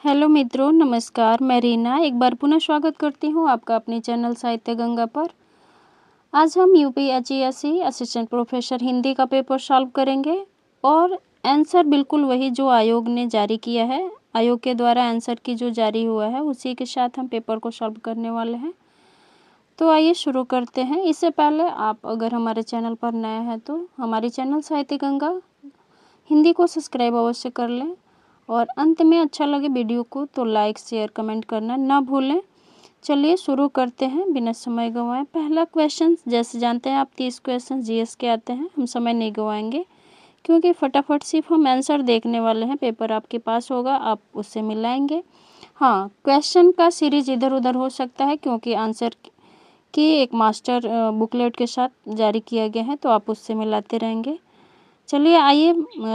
Hello मित्रों, नमस्कार। मैं रीना एक बार पुनः स्वागत करती हूँ आपका अपने चैनल साहित्य गंगा पर। आज हम यूपीएससी असिस्टेंट प्रोफेसर हिंदी का पेपर सॉल्व करेंगे और आंसर बिल्कुल वही जो आयोग ने जारी किया है। आयोग के द्वारा आंसर की जो जारी हुआ है उसी के साथ हम पेपर को सॉल्व करने वाले हैं। तो आइए शुरू करते हैं। इससे पहले आप अगर हमारे चैनल पर नए हैं तो हमारी चैनल साहित्य गंगा हिंदी को सब्सक्राइब अवश्य कर लें और अंत में अच्छा लगे वीडियो को तो लाइक शेयर कमेंट करना ना भूलें। चलिए शुरू करते हैं बिना समय गंवाए। पहला क्वेश्चन, जैसे जानते हैं आप 30 क्वेश्चन जीएस के आते हैं। हम समय नहीं गंवाएंगे क्योंकि फटाफट सिर्फ हम आंसर देखने वाले हैं। पेपर आपके पास होगा, आप उससे मिलाएंगे। हाँ, क्वेश्चन का सीरीज इधर उधर हो सकता है क्योंकि आंसर की एक मास्टर बुकलेट के साथ जारी किया गया है, तो आप उससे मिलाते रहेंगे। चलिए आइए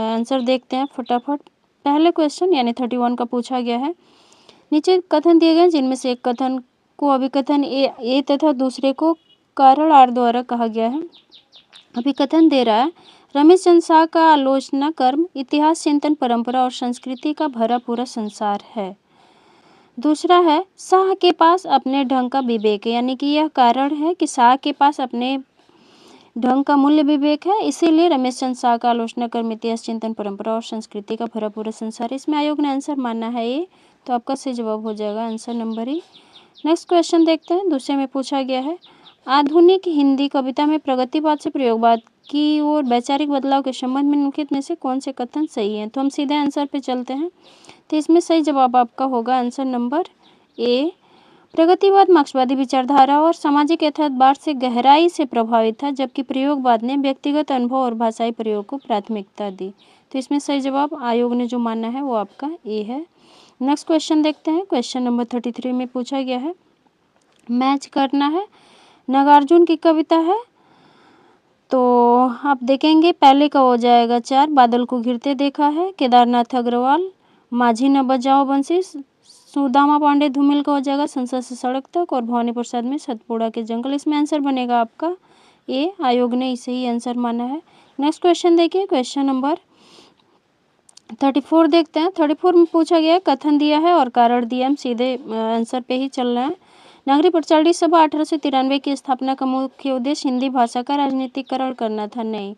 आंसर देखते हैं फटाफट। पहले क्वेश्चन यानी 31 का पूछा गया है। नीचे कथन दिए गए जिनमें से एक कथन को अभिकथन ए तथा दूसरे को कारण आर द्वारा कहा गया है। अभिकथन दे रहा है, रमेश चंद्र शाह का आलोचना कर्म इतिहास चिंतन परंपरा और संस्कृति का भरा पूरा संसार है। दूसरा है, शाह के पास अपने ढंग का विवेक है, यानी कि यह कारण है कि शाह के पास अपने ढंग का मूल्य विवेक है, इसीलिए रमेश चंद्र शाह का आलोचना कर्म इतिहास चिंतन परंपरा और संस्कृति का भरा पूरा संसार। इसमें आयोग ने आंसर माना है ये, तो आपका सही जवाब हो जाएगा आंसर नंबर ई। नेक्स्ट क्वेश्चन देखते हैं। दूसरे में पूछा गया है, आधुनिक हिंदी कविता में प्रगतिवाद से प्रयोगवाद की ओर वैचारिक बदलाव के संबंध में निम्नलिखित में से कौन से कथन सही हैं। तो हम सीधे आंसर पे चलते हैं। तो इसमें सही जवाब आपका होगा आंसर नंबर ए। प्रगतिवाद मार्क्सवादी विचारधारा और सामाजिक यथार्थवाद से गहराई से प्रभावित था, जबकि प्रयोगवाद ने व्यक्तिगत अनुभव और भाषाई प्रयोग को प्राथमिकता दी। तो इसमें सही जवाब आयोग ने जो माना है वो आपका ए है। नेक्स्ट क्वेश्चन देखते हैं। क्वेश्चन नंबर 33 में पूछा गया है, मैच करना है, नागार्जुन की कविता है। तो आप देखेंगे पहले का हो जाएगा 4, बादल को घिरते देखा है, केदारनाथ अग्रवाल, माझी न बजाओ बंसी, सुदामा पांडे धूमिल का हो जाएगा संसद से सड़क तक, और भवानी प्रसाद में सतपुड़ा के जंगल। इसमें आंसर बनेगा आपका ए। आयोग ने इसे ही आंसर माना है। नेक्स्ट क्वेश्चन देखिए, क्वेश्चन नंबर 34 देखते हैं। 34 में पूछा गया है, कथन दिया है और कारण दिया। हम सीधे आंसर पे ही चल रहे हैं। नागरिक प्रचारणी सभा 1893 की स्थापना का मुख्य उद्देश्य हिंदी भाषा का राजनीतिकरण करना था। नहीं,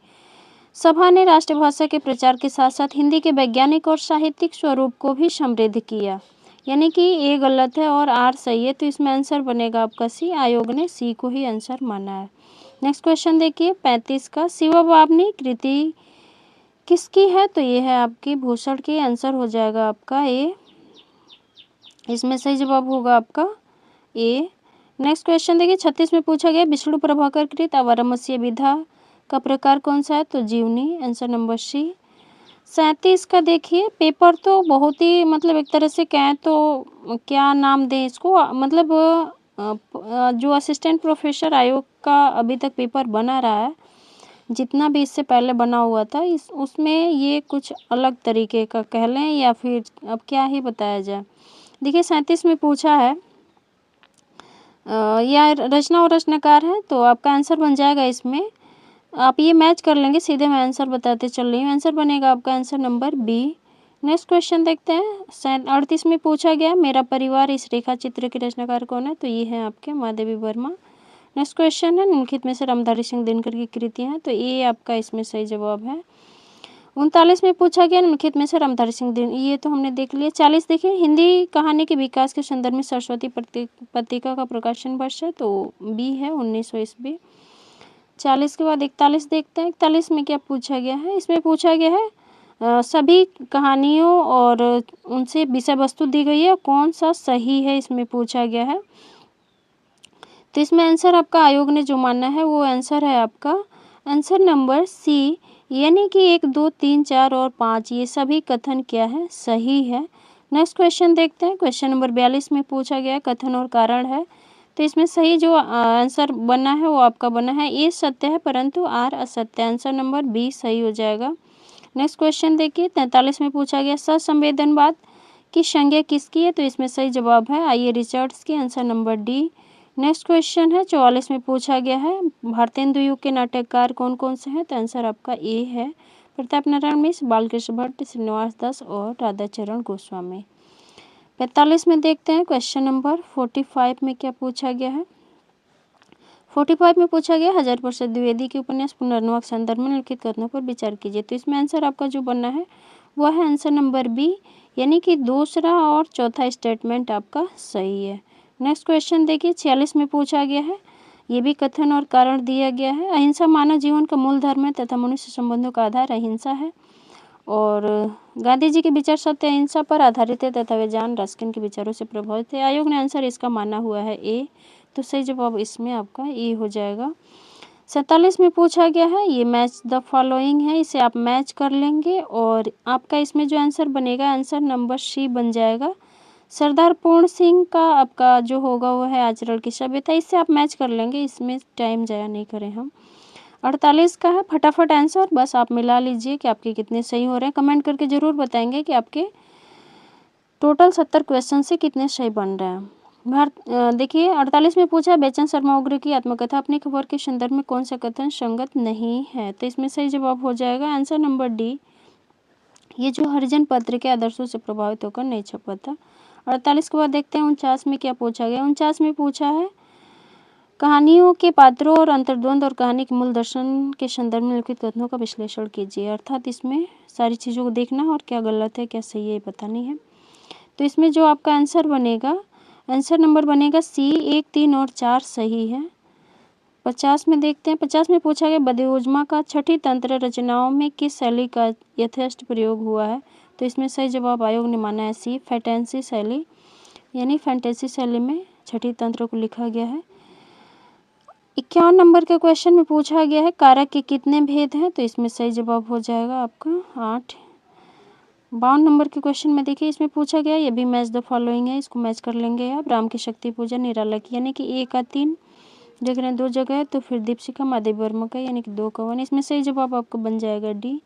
सभा ने राष्ट्रभाषा के प्रचार के साथ साथ हिंदी के वैज्ञानिक और साहित्यिक स्वरूप को भी समृद्ध किया, यानी कि ए गलत है और आर सही है। तो इसमें आंसर बनेगा आपका सी। आयोग ने सी को ही आंसर माना है। नेक्स्ट क्वेश्चन देखिए 35 का, शिवा बाबनी कृति किसकी है। तो ये है आपकी भूषण की। आंसर हो जाएगा आपका ए। इसमें सही जवाब होगा आपका ए। नेक्स्ट क्वेश्चन देखिए 36 में पूछा गया, विष्णु प्रभाकर कृत अवारमस्य विधा का प्रकार कौन सा है। तो जीवनी। आंसर नंबर सी। 37 का देखिए, पेपर तो बहुत ही मतलब एक तरह से कहें तो क्या नाम दें इसको, मतलब जो असिस्टेंट प्रोफेसर आयोग का अभी तक पेपर बना रहा है, जितना भी इससे पहले बना हुआ था, इस उसमें ये कुछ अलग तरीके का कह लें या फिर अब क्या ही बताया जाए। देखिए 37 में पूछा है या रचना और रचनाकार है, तो आपका आंसर बन जाएगा इसमें। आप ये मैच कर लेंगे, सीधे मैं आंसर बताते चल रही हूँ। आंसर बनेगा आपका answer number B. Next question देखते हैं। 38 में पूछा गया, मेरा परिवार इस रेखा चित्र के रचनाकार कौन है। तो ये है आपके महादेवी वर्मा। नेक्स्ट क्वेश्चन है, निम्नलिखित में से रामधारी सिंह दिनकर की कृतियाँ हैं। तो ये आपका इसमें सही जवाब है। 39 में पूछा गया, निम्नलिखित में से रामधारी सिंह दिन, ये तो हमने देख लिया। 40 देखिए, हिंदी कहानी के विकास के संदर्भ में सरस्वती पत्रिका का प्रकाशन वर्ष है। तो बी है 1900 ईस्वी। 40 के बाद 41 देखते हैं। 41 में क्या पूछा गया है। इसमें पूछा गया है सभी कहानियों और उनसे विषय वस्तु दी गई है, कौन सा सही है इसमें पूछा गया है। तो इसमें आंसर आपका आयोग ने जो माना है वो आंसर है आपका आंसर नंबर सी, यानी कि 1, 2, 3, 4 और 5 ये सभी कथन क्या है, सही है। नेक्स्ट क्वेश्चन देखते हैं। क्वेश्चन नंबर 42 में पूछा गया कथन और कारण है। तो इसमें सही जो आंसर बना है वो आपका बना है ए सत्य है परंतु आर असत्य। आंसर नंबर बी सही हो जाएगा। नेक्स्ट क्वेश्चन देखिए 43 में पूछा गया ससंवेदनवाद की संज्ञा किसकी है। तो इसमें सही जवाब है आइए रिचर्ड्स की। Answer number D. Next question है 44 में पूछा गया है भारतेंदु युग के नाटककार कौन कौन से हैं। तो आंसर आपका ए है प्रताप नारायण मिश्र, बालकृष्ण भट्ट, श्रीनिवास दास और राधाचरण गोस्वामी। 45 में देखते हैं क्वेश्चन नंबर 45 में क्या पूछा गया है। 45 में पूछा गया हजारी प्रसाद द्विवेदी के उपन्यास पुनर्नवा के संदर्भ में लिखित कथनों पर विचार कीजिए। तो इसमें आंसर आपका जो बनना है वह है आंसर नंबर बी, यानी कि दूसरा और चौथा स्टेटमेंट आपका सही है। नेक्स्ट क्वेश्चन देखिए 46 में पूछा गया है, ये भी कथन और कारण दिया गया है। अहिंसा मानव जीवन का मूल धर्म है तथा मनुष्य संबंधों का आधार अहिंसा है, और गांधी जी के विचार सत्य अहिंसा पर आधारित है तथा वे जॉन रस्किन के विचारों से प्रभावित थे। आयोग ने आंसर इसका माना हुआ है ए, तो सही जवाब इसमें आपका ए हो जाएगा। 47 में पूछा गया है, ये मैच द फॉलोइंग है, इसे आप मैच कर लेंगे और आपका इसमें जो आंसर बनेगा आंसर नंबर सी बन जाएगा। सरदार पूर्ण सिंह का आपका जो होगा वो है आचरण की सभ्यता, इससे आप मैच कर लेंगे, इसमें टाइम जाया नहीं करें हम। 48 का है फटाफट आंसर, बस आप मिला लीजिए कि आपके कितने सही हो रहे हैं। कमेंट करके ज़रूर बताएंगे कि आपके टोटल 70 क्वेश्चन से कितने सही बन रहे हैं। देखिए 48 में पूछा बेचन शर्मा उग्र की आत्मकथा अपनी खबर के संदर्भ में कौन सा कथन संगत नहीं है, तो इसमें सही जवाब हो जाएगा आंसर नंबर डी, ये जो हरिजन पत्र के आदर्शों से प्रभावित होकर नहीं छपा था। 48 के बाद देखते हैं 49 में क्या पूछा गया। 49 में पूछा है कहानियों के पात्रों और अंतर्द्वंद और कहानी के मूल दर्शन के संदर्भ में लिखित कथनों का विश्लेषण कीजिए, अर्थात इसमें सारी चीज़ों को देखना और क्या गलत है क्या सही है ये बतानी है। तो इसमें जो आपका आंसर बनेगा, आंसर नंबर बनेगा सी, 1, 3 और 4 सही है। 50 में देखते हैं, 50 में पूछा गया बदिउजमा का छठी तंत्र रचनाओं में किस शैली का यथेष्ट प्रयोग हुआ है, तो इसमें सही जवाब आयोग ने माना है सी, फैंटेसी शैली, यानी फैंटेसी शैली में छठी तंत्र को लिखा गया है। 51 नंबर के क्वेश्चन में पूछा गया है कारक के कितने भेद हैं, तो इसमें सही जवाब हो जाएगा आपका 8। 52 नंबर के क्वेश्चन में देखिए इसमें पूछा गया ये भी मैच द फॉलोइंग है, इसको मैच कर लेंगे आप। राम की शक्ति पूजा निराला की, यानी कि 1 का 3 देख रहे हैं 2 जगह है, तो फिर दीपशिखा महादेव वर्मा का, यानी कि 2 का 1, इसमें सही जवाब आपका बन जाएगा डी।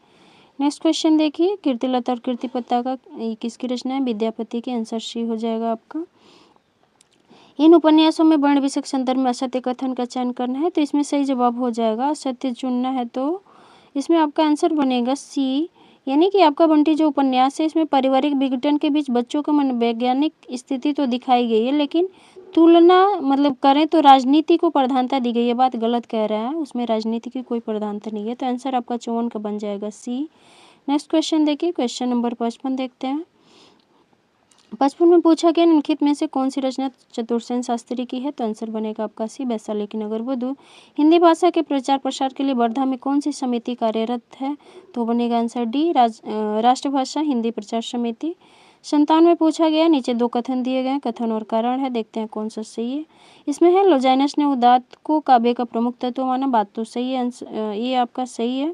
नेक्स्ट क्वेश्चन देखिए कीर्तिलता और कीर्ति पताका किसकी रचना है, विद्यापति की, आंसर सी हो जाएगा आपका। इन उपन्यासों में वर्ण विषयक संदर्भ में असत्य कथन का चयन करना है, तो इसमें सही जवाब हो जाएगा असत्य चुनना है, तो इसमें आपका आंसर बनेगा सी, यानी कि आपका बंटी जो उपन्यास है इसमें पारिवारिक विघटन के बीच बच्चों का मनोवैज्ञानिक स्थिति तो दिखाई गई है, लेकिन तुलना मतलब करें तो राजनीति को प्रधानता दी गई है, बात गलत कह रहा है, उसमें राजनीति की कोई प्रधानता नहीं है, तो आंसर आपका 54 का बन जाएगा सी। नेक्स्ट क्वेश्चन देखिए क्वेश्चन नंबर 55 देखते हैं। 55 में पूछा गया निम्नलिखित में से कौन सी रचना चतुर्सेन शास्त्री की है, तो आंसर बनेगा आपका सी, वैशाली की नगरवधु। हिंदी भाषा के प्रचार प्रसार के लिए वर्धा में कौन सी समिति कार्यरत है, तो बनेगा आंसर डी, राष्ट्रभाषा हिंदी प्रचार समिति। 57 में पूछा गया नीचे 2 कथन दिए गए, कथन और कारण है, देखते हैं कौन सा सही है। इसमें है लोजाइनस ने उदात्त को काव्य का प्रमुख तत्व माना, बात तो सही है, ये आपका सही है,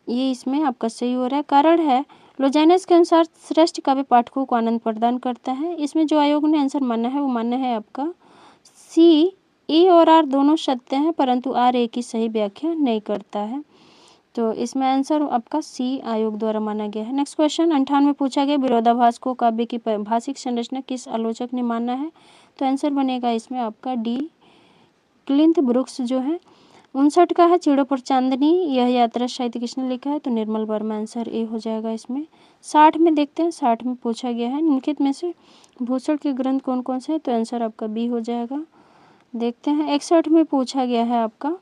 ये इसमें आपका सही हो रहा है। कारण है लोजाइनस के अनुसार श्रेष्ठ काव्य पाठकों को आनंद प्रदान करता है, इसमें जो आयोग ने आंसर माना है वो माना है आपका सी, ए और आर दोनों सत्य हैं परंतु आर ए की सही व्याख्या नहीं करता है, तो इसमें आंसर आपका सी आयोग द्वारा माना गया है। नेक्स्ट क्वेश्चन 58 में पूछा गया विरोधाभास को काव्य की भाषिक संरचना किस आलोचक ने माना है, तो आंसर बनेगा इसमें आपका डी, क्लिंथ ब्रुक्स जो है। 59 का है चिड़ों पर चांदनी, यह यात्रा साहित्य किसने लिखा है, तो निर्मल वर्मा, आंसर ए हो जाएगा इसमें। 60 में देखते हैं, 60 में पूछा गया है निम्नलिखित में से भूषण के ग्रंथ कौन कौन से हैं, तो आंसर आपका बी हो जाएगा। देखते हैं 61 में पूछा गया है आपका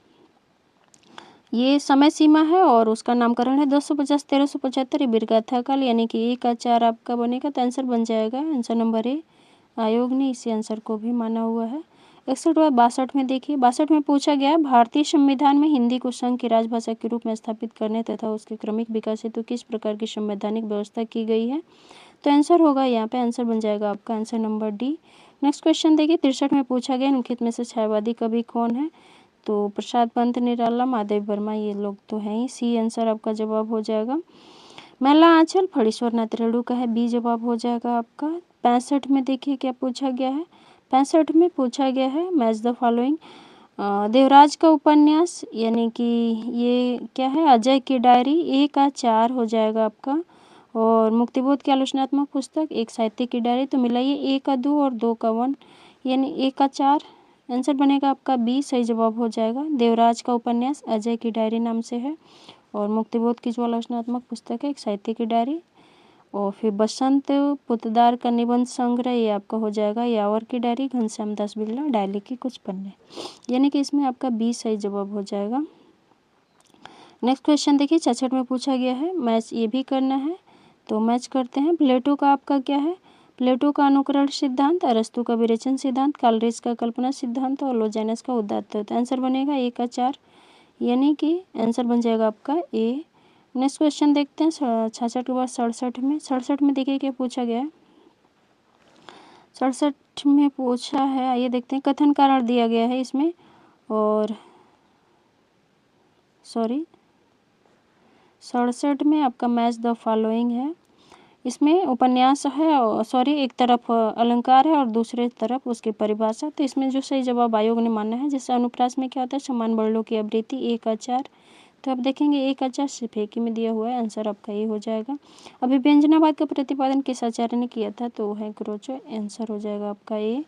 ये समय सीमा है और उसका नामकरण है 250 1375 बीरगाथा काल, यानी कि 1 का 4 आपका बनेगा, तो आंसर बन जाएगा आंसर नंबर ए, आयोग ने इसी आंसर को भी माना हुआ है। 61 बाद 62 में देखिए 62 में पूछा गया भारतीय संविधान में हिंदी को संघ की राजभाषा के रूप में स्थापित करने तथा उसके क्रमिक विकास हेतु किस प्रकार की संवैधानिक व्यवस्था की गई है, तो आंसर होगा यहाँ पे, आंसर बन जाएगा आपका answer number D. Next question देखिए 63 में पूछा गया निम्नलिखित में से छायावादी कवि कौन है, तो प्रसाद पंत निराला, महादेव वर्मा, ये लोग तो हैं ही, सी आंसर आपका जवाब हो जाएगा। मैला आंचल फणीश्वर नाथ रेणु का है, बी जवाब हो जाएगा आपका। 65 में देखिए क्या पूछा गया है, 65 में पूछा गया है मैच द फॉलोइंग, देवराज का उपन्यास, यानी कि ये क्या है अजय की डायरी, 1 का 4 हो जाएगा आपका, और मुक्तिबोध की आलोचनात्मक पुस्तक, एक साहित्य की डायरी, तो मिलाइए 1 का 2 और 2 का 1, यानी 1 का 4, आंसर बनेगा आपका बी, सही जवाब हो जाएगा। देवराज का उपन्यास अजय की डायरी नाम से है और मुक्तिबोध की जो आलोचनात्मक पुस्तक है एक साहित्य की डायरी, और फिर बसंत पुतदार का निबंध संग्रह, ये आपका हो जाएगा यावर की डायरी, घनश्याम दास बिरला डायली की कुछ पन्ने, यानी कि इसमें आपका बी सही जवाब हो जाएगा। नेक्स्ट क्वेश्चन देखिए 66 में पूछा गया है, मैच ये भी करना है तो मैच करते हैं। प्लेटो का आपका क्या है, प्लेटो का अनुकरण सिद्धांत, अरस्तु का विरेचन सिद्धांत, कालरेज का कल्पना सिद्धांत और लोजेनस का उदात्त। तो आंसर बनेगा ए का 4, यानी कि आंसर बन जाएगा आपका ए। नेक्स्ट क्वेश्चन देखते हैं 66 के बाद 67 में। 67 में देखिए क्या पूछा गया है, 67 में पूछा है, आइए देखते हैं। कथन कारण दिया गया है इसमें, और 67 में आपका मैच द फॉलोइंग है। इसमें उपन्यास है, एक तरफ अलंकार है और दूसरे तरफ उसकी परिभाषा। तो इसमें जो सही जवाब आयोग ने माना है, जैसे अनुप्रास में क्या होता है, समान वर्णों की आवृत्ति, ए का 4। तो आप देखेंगे ए का 4 सिर्फ एक ही में दिया हुआ है, आंसर आपका ये हो जाएगा। अभिव्यंजनावाद का प्रतिपादन किस आचार्य ने किया था, तो है क्रोचो, आंसर हो जाएगा आपका ए।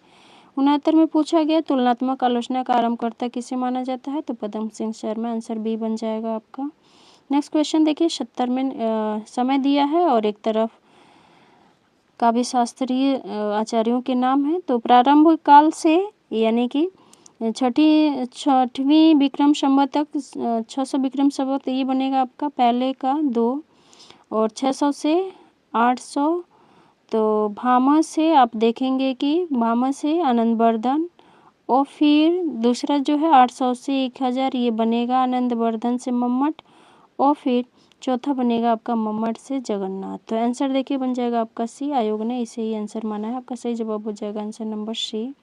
69 में पूछा गया तुलनात्मक आलोचना का आरंभकर्ता किसे माना जाता है, तो पदम सिंह शर्मा, आंसर बी बन जाएगा आपका। नेक्स्ट क्वेश्चन देखिए 70 में समय दिया है और एक तरफ काव्य शास्त्रीय आचार्यों के नाम है। तो प्रारंभ काल से यानी कि छठवीं विक्रम संवत तक 600 विक्रम संवत, ये बनेगा आपका पहले का 2, और 600 से 800। तो भामा से आप देखेंगे कि भामा से आनंदवर्धन, और फिर दूसरा जो है 800 से 1000, ये बनेगा आनंदवर्धन से मम्मट, और फिर चौथा बनेगा आपका मम्मट से जगन्नाथ। तो आंसर देखिए बन जाएगा आपका सी, आयोग ने इसे ही आंसर माना है, आपका सही जवाब हो जाएगा answer number C.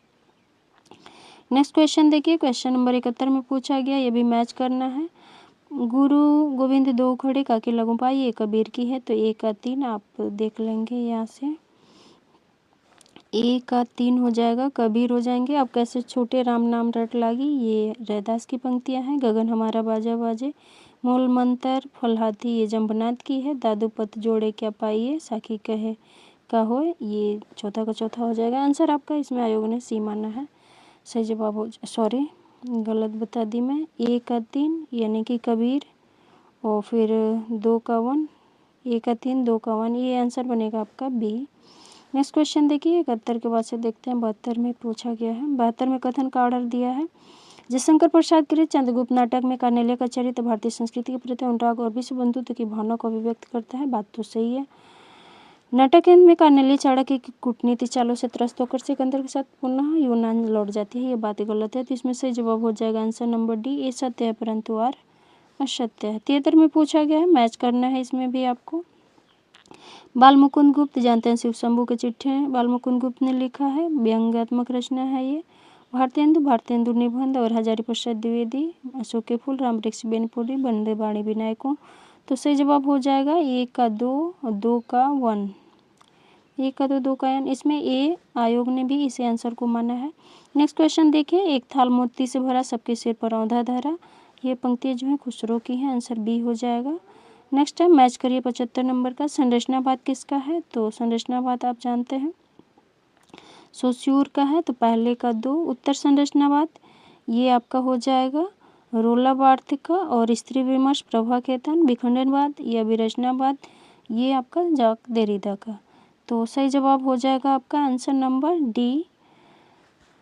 Next question देखिए, क्वेश्चन नंबर 71 में पूछा गया, ये भी मैच करना है। गुरु गोविंद दो खड़े काके लगूं पाई, ये कबीर की है, तो ए का 3 आप देख लेंगे यहाँ से, ए का 3 हो जाएगा, कबीर हो जाएंगे। अब कैसे छोटे राम नाम रट लागी, ये रैदास की पंक्तियां हैं। गगन हमारा बाजा बाजे, मूल मंत्र फलहाथी, ये जम्बनाथ की है। दादू पत जोड़े क्या पाइए, साखी कहे का हो, ये चौथा का चौथा हो जाएगा। आंसर आपका इसमें आयोग ने सी माना है, सही जवाब हो, गलत बता दी मैं। ए का 3 यानी कि कबीर, और फिर 2 का 1, ए का 3 2 का 1, ये आंसर बनेगा आपका बी। नेक्स्ट क्वेश्चन देखिए 71 के बाद से देखते हैं 72 में पूछा गया है। 72 में कथन का ऑर्डर दिया है, जयशंकर प्रसाद के चंद्रगुप्त नाटक में कार्नेलिया का चरित्र भारतीय संस्कृति के प्रति अनुराग और विश्व बंधुत्व की भावना को अभिव्यक्त करता है, बात तो सही है। नाटक के अंत में कार्नेलिया चाणक्य की कूटनीति चालों से त्रस्त होकर सिकंदर के साथ पुनः यूनान लौट जाती है, ये बात गलत है। तो इसमें सही जवाब हो जाएगा आंसर नंबर डी, ये सत्य है परंतु आर असत्य है। 73 में पूछा गया है, मैच करना है इसमें भी आपको। बाल मुकुंद गुप्त, जानते हैं शिव शंभू के चिट्ठे बाल मुकुंद गुप्त ने लिखा है, व्यंग्यात्मक रचना है ये। भारतेंदु निबंध और हजारी प्रसाद द्विवेदी, अशोक के फूल, राम वृक्ष बेनपुरी, वंदे वाणी विनायकों। तो सही जवाब हो जाएगा 1 का 2 और 2 का 1, 1 का 2 2 का 1, इसमें ए आयोग ने भी इसे आंसर को माना है। नेक्स्ट क्वेश्चन देखिए, एक थाल मोती से भरा सबके सिर पर औंधा धरा, ये पंक्तियाँ जो है खुसरो की हैं, आंसर बी हो जाएगा। नेक्स्ट है मैच करिए 75 नंबर का, संरचनावाद किसका है, तो संरचनावाद आप जानते हैं सोस्यूर का है, तो पहले का 2। उत्तर संरचनावाद ये आपका हो जाएगा रोला बार्थ का, और स्त्री विमर्श प्रभा खेतन। विखंडनवाद या विरचनावाद ये आपका जाक देरिदा का। तो सही जवाब हो जाएगा आपका आंसर नंबर डी,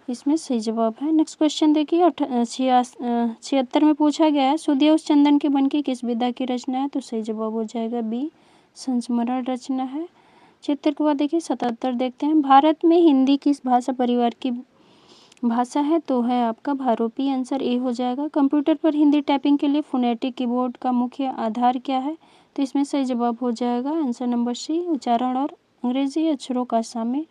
इसमें सही जवाब है। नेक्स्ट क्वेश्चन देखिए 76 में पूछा गया है, सुदेव चंदन के वन की किस विधा की रचना है, तो सही जवाब हो जाएगा बी, संस्मरण रचना है। 76 के बाद देखिए 77 देखते हैं, भारत में हिंदी किस भाषा परिवार की भाषा है, तो है आपका भारोपी, आंसर ए हो जाएगा। कंप्यूटर पर हिंदी टाइपिंग के लिए फोनेटिक कीबोर्ड का मुख्य आधार क्या है, तो इसमें सही जवाब हो जाएगा आंसर नंबर सी, उच्चारण और अंग्रेजी अक्षरों का साम्य।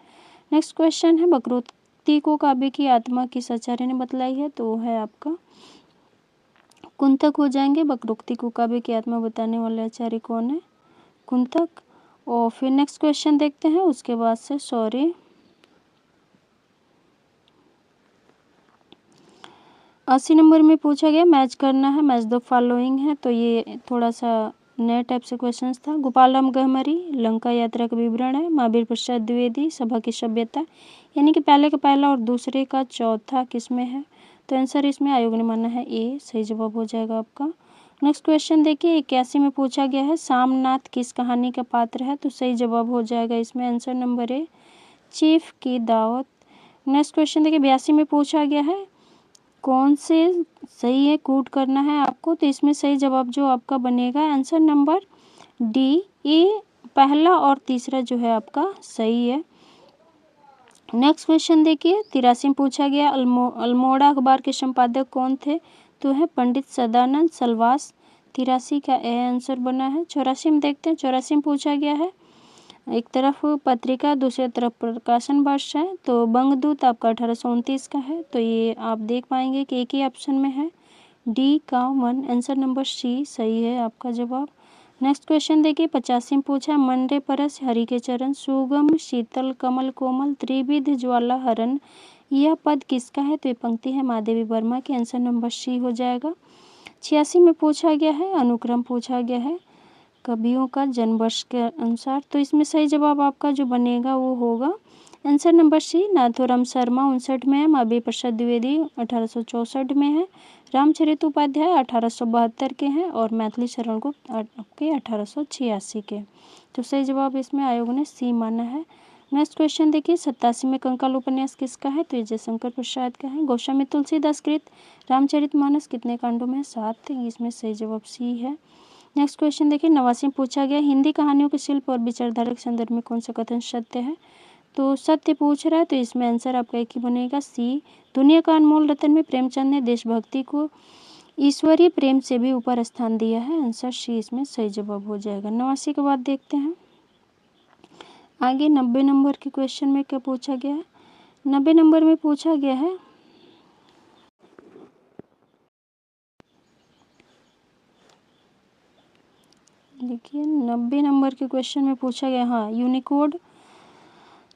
नेक्स्ट क्वेश्चन है, वक्रोक्ति को काव्य की आत्मा किस आचार्य ने बतलाई है, तो है आपका कुंतक हो जाएंगे। वक्रोक्ति को काव्य की आत्मा बताने वाले आचार्य कौन है, कुंतक। और फिर नेक्स्ट क्वेश्चन देखते हैं उसके बाद से 80 नंबर में पूछा गया, मैच करना है, मैच द फॉलोइंग है, तो ये थोड़ा सा नए टाइप से क्वेश्चंस था। गोपाल राम गहमरी, लंका यात्रा का विवरण है। महावीर प्रसाद द्विवेदी, सभा की सभ्यता, यानी कि पहले का पहला और दूसरे का चौथा किस में है, तो आंसर इसमें आयोग ने माना है ए, सही जवाब हो जाएगा आपका। नेक्स्ट क्वेश्चन देखिए 81 में पूछा गया है सामनाथ किस कहानी का पात्र है, तो सही जवाब हो जाएगा इसमें आंसर नंबर ए चीफ की दावत। नेक्स्ट क्वेश्चन देखिए 82 में पूछा गया है कौन से सही है कूट करना है आपको, तो इसमें सही जवाब जो आपका बनेगा आंसर नंबर डी, ये पहला और तीसरा जो है आपका सही है। नेक्स्ट क्वेश्चन देखिए 83 में पूछा गया अल्मोड़ा अखबार के संपादक कौन थे, तो है पंडित सदानंद सलवास। 83 का ए आंसर बना है। 84 में देखते हैं 84 में पूछा गया है एक तरफ पत्रिका दूसरी तरफ प्रकाशन वर्ष है, तो बंगदूत आपका 1829 का है, तो ये आप देख पाएंगे कि एक ही ऑप्शन में है डी का 1, आंसर नंबर सी सही है आपका जवाब। नेक्स्ट क्वेश्चन देखिए 85 में पूछा है मंडे परस हरि के चरण सुगम शीतल कमल कोमल त्रिविध ज्वाला हरण, यह पद किसका है, तो ये पंक्ति है महादेवी वर्मा की, आंसर नंबर सी हो जाएगा। 86 में पूछा गया है अनुक्रम पूछा गया है कवियों का जन्म वर्ष के अनुसार, तो इसमें सही जवाब आपका जो बनेगा वो होगा answer number C Nathuram Sharma 59 में है, महावीर प्रसाद द्विवेदी 1864 में है, रामचरित उपाध्याय 1872 के हैं और मैथिली शरण गुप्त आपके 1886 के, तो सही जवाब इसमें आयोग ने सी माना है। नेक्स्ट क्वेश्चन देखिए 87 में कंकाल उपन्यास किसका है, तो ये जयशंकर प्रसाद का है। गोस्वामी तुलसीदास कृत रामचरितमानस कितने कांडों में 7, इसमें सही जवाब सी है। नेक्स्ट क्वेश्चन देखिए 89 में पूछा गया हिंदी कहानियों के शिल्प और विचारधारा के संदर्भ में कौन सा कथन सत्य है, तो सत्य पूछ रहा है, तो इसमें आंसर आपका एक ही बनेगा सी। दुनिया का अनमोल रतन में प्रेमचंद ने देशभक्ति को ईश्वरीय प्रेम से भी ऊपर स्थान दिया है, आंसर सी इसमें सही जवाब हो जाएगा। 89 के बाद देखते हैं आगे 90 नंबर के क्वेश्चन में क्या पूछा गया है। 90 नंबर में पूछा गया है देखिए 90 नंबर के क्वेश्चन में पूछा गया हाँ यूनिकोड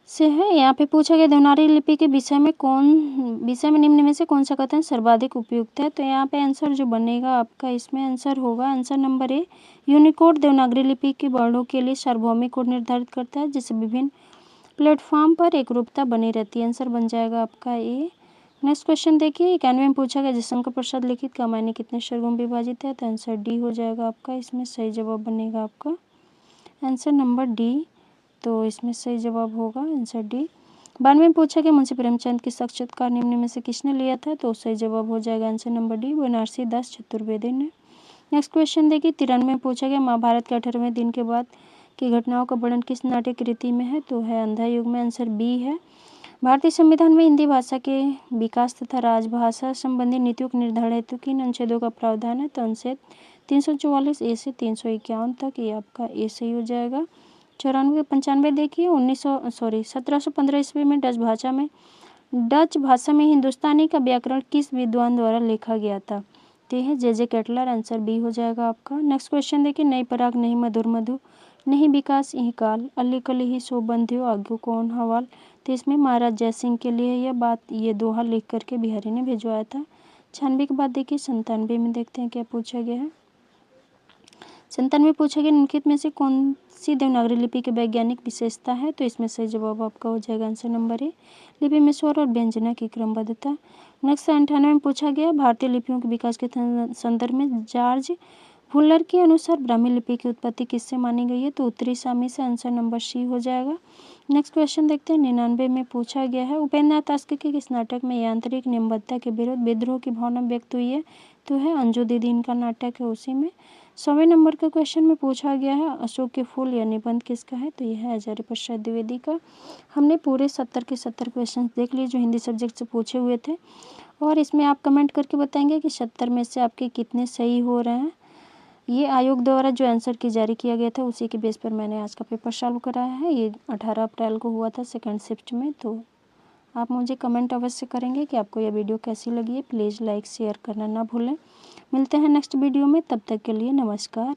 से है। यहाँ पे पूछा गया देवनागरी लिपि के विषय में निम्न में से कौन सा कथन सर्वाधिक उपयुक्त है, तो यहाँ पे आंसर जो बनेगा आपका इसमें आंसर होगा answer number A Unicode Devanagari लिपि के वर्णों के लिए सार्वभौमिक कोड निर्धारित करता है जिससे विभिन्न प्लेटफॉर्म पर एकरूपता बनी रहती है, आंसर बन जाएगा आपका ए। नेक्स्ट क्वेश्चन देखिए 91 में पूछा गया जयशंकर प्रसाद लिखित रामायण कितने सर्गों में विभाजित है, तो आंसर डी हो जाएगा आपका, इसमें सही जवाब बनेगा आपका आंसर नंबर डी, तो इसमें सही जवाब होगा आंसर डी। 92 में पूछा गया मुंशी प्रेमचंद की साक्षात्कार निम्न में से किसने लिया था, तो सही जवाब हो जाएगा आंसर नंबर डी बनारसी दास चतुर्वेदी ने। नेक्स्ट क्वेश्चन देखिए 93 में पूछा गया महाभारत के 18वें दिन के बाद की घटनाओं का वर्णन किस नाट्य कृति में है, तो है अंधा युग में, आंसर बी है। भारतीय संविधान में हिंदी भाषा के विकास तथा राजभाषा संबंधी नीतियों के निर्धारण हेतु किन अनुच्छेदों का प्रावधान है, तो अनुच्छेद 344 ए से 351 तक, ये आपका ए सही हो जाएगा। 94 देखिए 1715 ईस्वी में डच भाषा में हिंदुस्तानी का व्याकरण किस विद्वान द्वारा लिखा गया था, तो है जे केटलर, आंसर बी हो जाएगा आपका। नेक्स्ट क्वेश्चन देखिए नहीं पराग नहीं मधुर मधु नहीं विकास यही काल अली कली ही सो बंध्यो आज्ञू कौन हवाल, तो इसमें महाराज जयसिंह के लिए यह बात ये दोहा लिख करके बिहारी ने भिजवाया था। 96 के बाद देखिए 97 में देखते हैं क्या पूछा गया है। 97 में पूछा गया निम्नलिखित में से कौन सी देवनागरी लिपि की वैज्ञानिक विशेषता है, तो इसमें सही जवाब आपका हो जाएगा आंसर नंबर ए लिपि में स्वर और व्यंजना की क्रमबद्धता। नेक्स्ट 98 में पूछा गया भारतीय लिपियों के विकास के संदर्भ में जॉर्ज फुलर के अनुसार ब्राह्मी लिपि की उत्पत्ति किससे मानी गई है, तो उत्तरी सामी से, आंसर नंबर सी हो जाएगा। नेक्स्ट क्वेश्चन देखते हैं 99 में पूछा गया है उपेंद्रनाथ आस्के के किस नाटक में यांत्रिक निबद्धता के विरुद्ध विद्रोह की भावना व्यक्त हुई है, तो है अंजू दीदी इनका नाटक है उसी में। 100वें नंबर के क्वेश्चन में पूछा गया है अशोक के फूल या निबंध किसका है, तो यह है आचार्य प्रसाद द्विवेदी का। हमने पूरे 70 के 70 क्वेश्चन देख लिए जो हिंदी सब्जेक्ट से पूछे हुए थे, और इसमें आप कमेंट करके बताएंगे कि 70 में से आपके कितने सही हो रहे हैं। ये आयोग द्वारा जो आंसर की जारी किया गया था उसी के बेस पर मैंने आज का पेपर सॉल्व कराया है। ये 18 अप्रैल को हुआ था सेकंड शिफ्ट में, तो आप मुझे कमेंट अवश्य करेंगे कि आपको यह वीडियो कैसी लगी है। प्लीज़ लाइक शेयर करना ना भूलें। मिलते हैं नेक्स्ट वीडियो में, तब तक के लिए नमस्कार।